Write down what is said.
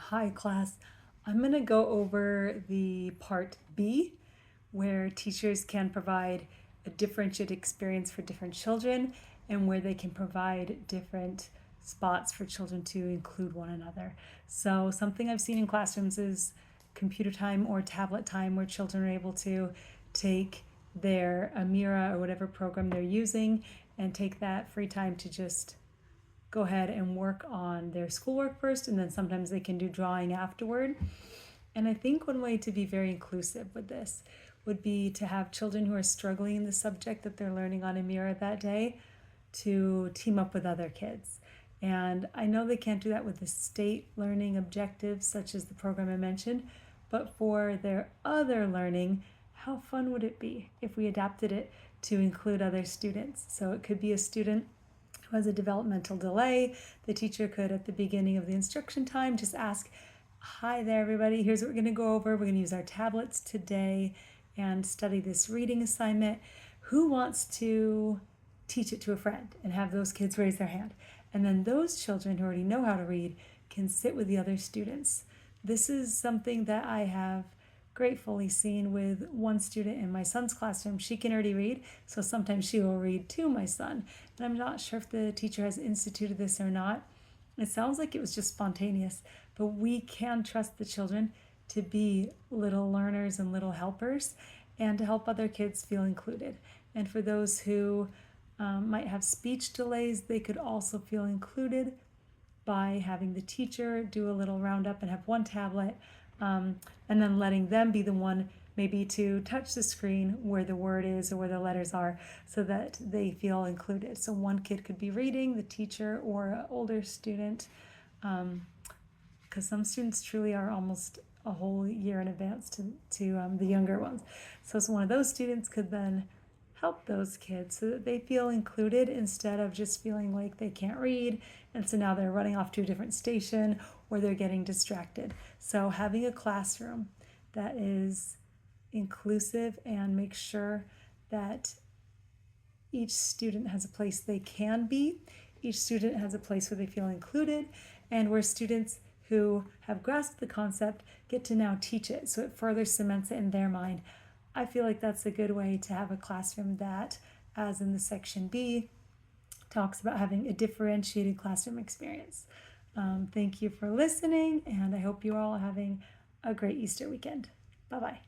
Hi, class. I'm going to go over the part B, where teachers can provide a differentiated experience for different children and where they can provide different spots for children to include one another. So, something I've seen in classrooms is computer time or tablet time where children are able to take their Amira or whatever program they're using and take that free time to just go ahead and work on their schoolwork first, and then sometimes they can do drawing afterward. And I think one way to be very inclusive with this would be to have children who are struggling in the subject that they're learning on Amira that day to team up with other kids. And I know they can't do that with the state learning objectives, such as the program I mentioned, but for their other learning, how fun would it be if we adapted it to include other students? So it could be a student who has a developmental delay. The teacher could, at the beginning of the instruction time, just ask, "Hi there, everybody. Here's what we're going to go over. We're going to use our tablets today and study this reading assignment. Who wants to teach it to a friend?" And have those kids raise their hand. And then those children who already know how to read can sit with the other students. This is something that I have gratefully seen with one student in my son's classroom. She can already read, so sometimes she will read to my son. And I'm not sure if the teacher has instituted this or not. It sounds like it was just spontaneous, but we can trust the children to be little learners and little helpers and to help other kids feel included. And for those who might have speech delays, they could also feel included by having the teacher do a little roundup and have one tablet, and then letting them be the one maybe to touch the screen where the word is or where the letters are so that they feel included. So one kid could be reading, the teacher or an older student, because some students truly are almost a whole year in advance to the younger ones. So one of those students could then help those kids so that they feel included instead of just feeling like they can't read, and so now they're running off to a different station or they're getting distracted. So having a classroom that is inclusive and makes sure that each student has a place they can be, each student has a place where they feel included, and where students who have grasped the concept get to now teach it so it further cements it in their mind. I feel like that's a good way to have a classroom that, as in the section B, talks about having a differentiated classroom experience. Thank you for listening, and I hope you are all having a great Easter weekend. Bye-bye.